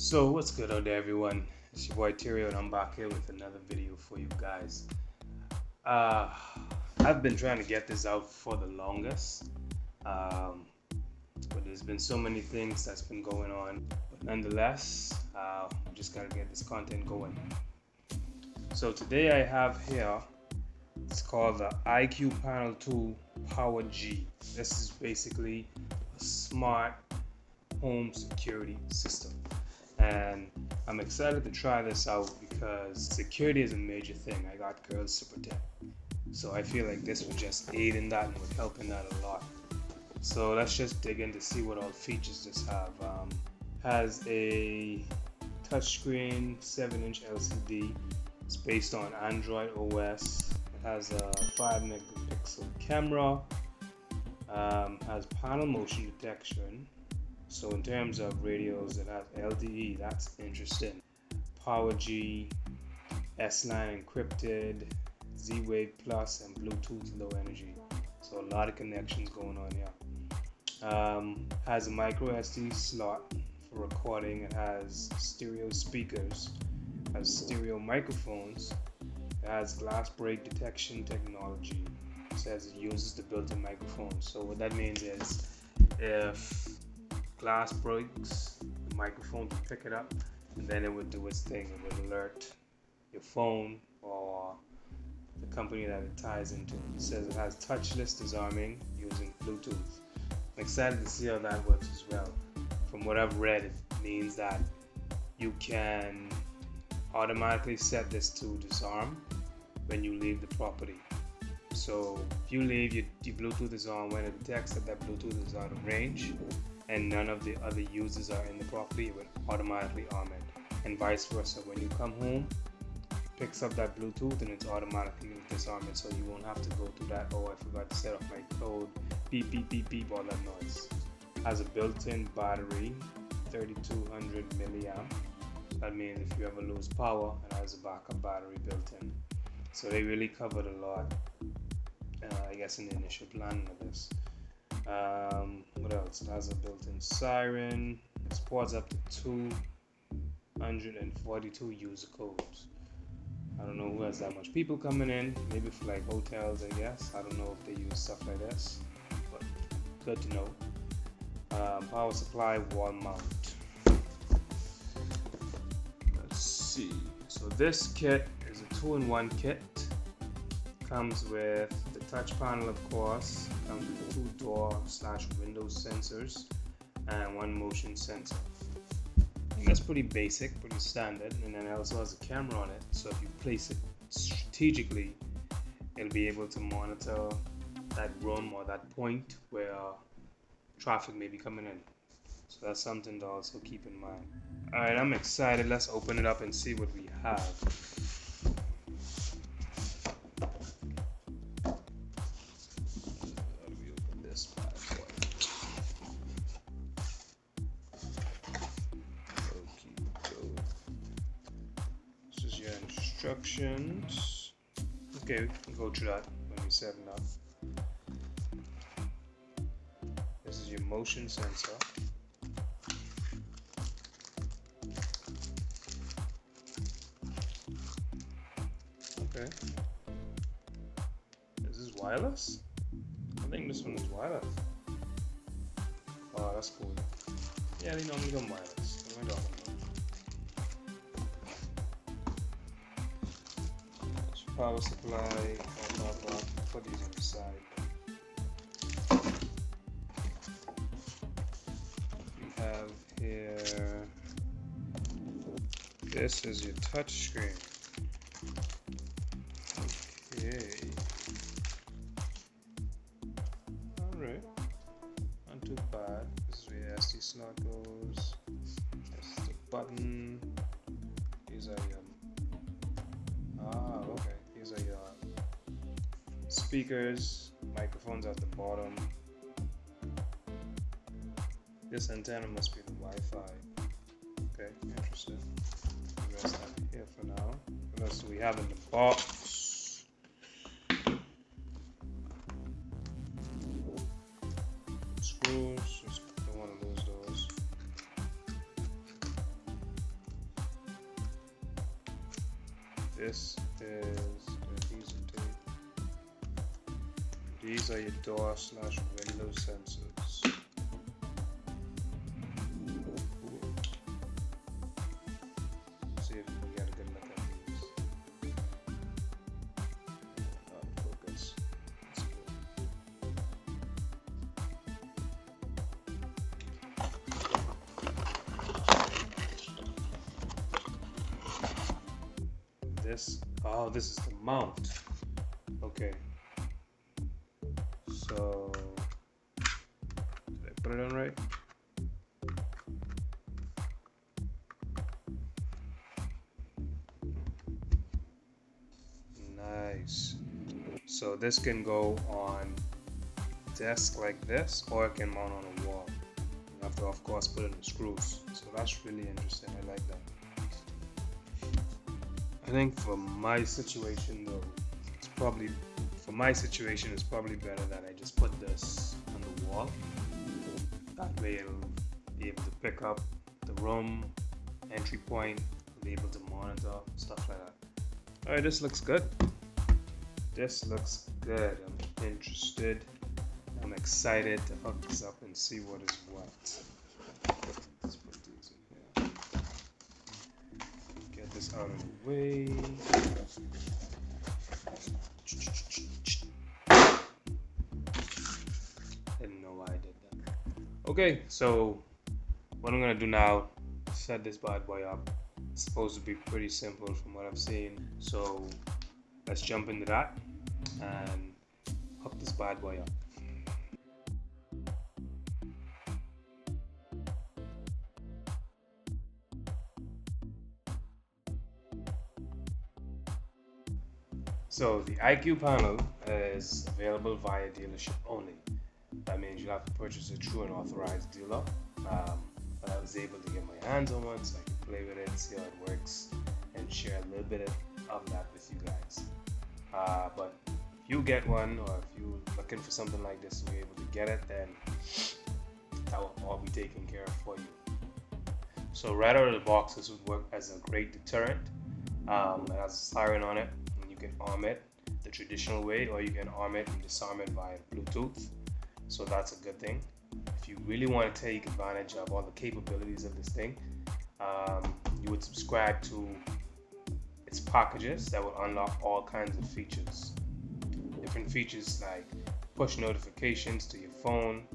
So what's good out there, everyone? It's your boy Terry and I'm back here with another video for you guys. uh I've been trying to get this out for the longest, um but there's been so many things that's been going on, but nonetheless, I'm just gotta get this content going. So today I have here, it's called the IQ Panel 2 Power G. This is basically a smart home security system, and I'm excited to try this out because security is a major thing. I got girls to protect, so I feel like this would just aid in that and would help in that a lot. So let's just dig in to see what all features this have. Has a touchscreen 7-inch LCD. It's based on Android OS. It has a 5 megapixel camera. Has panel motion detection. So in terms of radios, it has LTE. That's interesting. Power G, S9 encrypted, Z-Wave Plus, and Bluetooth low energy. So a lot of connections going on here. Has a micro SD slot for recording. It has stereo speakers. Has stereo microphones. It has glass break detection technology. It says it uses the built-in microphone. So what that means is, if glass breaks, the microphone will pick it up, and then it would do its thing. It would alert your phone or the company that it ties into. It says it has touchless disarming using Bluetooth. I'm excited to see how that works as well. From what I've read, it means that you can automatically set this to disarm when you leave the property. So if you leave, your Bluetooth is on. When it detects that Bluetooth is out of range and none of the other users are in the property, it will automatically arm it. And vice versa. When you come home, it picks up that Bluetooth and it's automatically disarm it, so you won't have to go through that, oh, I forgot to set off my code, beep, beep, beep, beep, all that noise. Has a built-in battery, 3200 milliamp. That means if you ever lose power, it has a backup battery built in. So they really covered a lot, I guess, in the initial planning of this. What else? It has a built-in siren. It supports up to 242 user codes. I don't know who has that much people coming in. Maybe for like hotels, I guess. I don't know if they use stuff like this, but good to know. Power supply, wall mount. Let's see. So this kit is a 2-in-1 kit. Comes with the touch panel, of course. Comes with 2 door/window sensors and 1 motion sensor. I think that's pretty basic, pretty standard. And then it also has a camera on it, so if you place it strategically, it'll be able to monitor that room or that point where traffic may be coming in. So that's something to also keep in mind. Alright, I'm excited. Let's open it up and see what we have. Instructions. Okay, we can go through that when we set it up. This is your motion sensor. Okay. Is this wireless? I think this one is wireless. Oh, that's cool. Yeah, they normally come wireless. What am I talking about? Power supply, put these on the side. We have here, this is your touch screen. Okay. Alright. Not too bad. This is where your SD slot goes. That's the button. These are your okay. These are your speakers, microphones at the bottom. This antenna must be the Wi-Fi. Okay, interesting. Rest that here for now. What else do we have in the box? Screws. Just don't want to lose those. this, adhesive tape. These are your door/window sensors. See if we can get a good look at these. Focus. That's good. This is the mount. Okay. So, did I put it on right? Nice. So this can go on desk like this, or it can mount on a wall. You have to, of course, put in the screws. So that's really interesting. I like that. I think for my situation though, it's probably better that I just put this on the wall. That way it'll be able to pick up the room, entry point, be able to monitor, stuff like that. Alright, this looks good. This looks good. I'm interested. I'm excited to hook this up and see what is what. Let's put these in here. Get this out of the way. Didn't know why I did that. Okay, so what I'm gonna do now is set this bad boy up. It's supposed to be pretty simple from what I've seen. So let's jump into that and hook this bad boy up. So the IQ panel is available via dealership only. That means you have to purchase it through an authorized dealer. But I was able to get my hands on one so I can play with it, see how it works, and share a little bit of that with you guys. But if you get one, or if you're looking for something like this and you're able to get it, then that will all be taken care of for you. So right out of the box, this would work as a great deterrent. It has a siren on it, and you can arm it the traditional way, or you can arm it and disarm it via Bluetooth. So that's a good thing. If you really want to take advantage of all the capabilities of this thing, you would subscribe to its packages that will unlock all kinds of features. Different features like push notifications to your phone.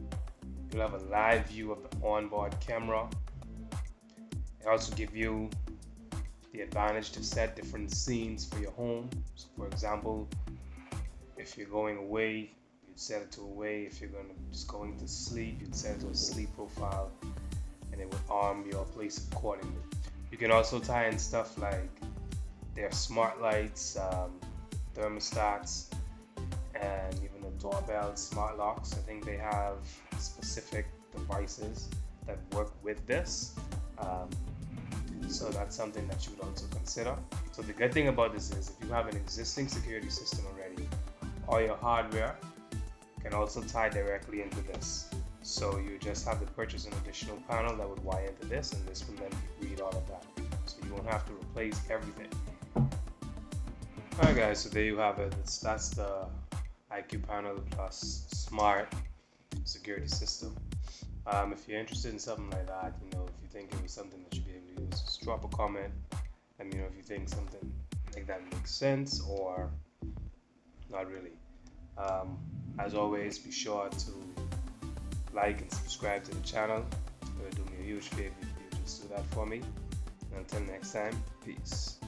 You'll have a live view of the onboard camera. It also gives you the advantage to set different scenes for your home. So for example, if you're going away, you'd set it to away. If you're just going to sleep, you'd set it to a sleep profile, and it would arm your place accordingly. You can also tie in stuff like their smart lights, thermostats, and even the doorbell, smart locks. I think they have specific devices that work with this. So that's something that you would also consider. So the good thing about this is if you have an existing security system already, all your hardware can also tie directly into this. So you just have to purchase an additional panel that would wire into this, and this will then read all of that. So you won't have to replace everything. Alright guys, so there you have it. That's the IQ panel plus smart security system. If you're interested in something like that, if you think it was something that you'd be able to use, just drop a comment. And if you think something like that makes sense or not really. As always, be sure to like and subscribe to the channel. It would do me a huge favor if you just do that for me. And until next time, peace.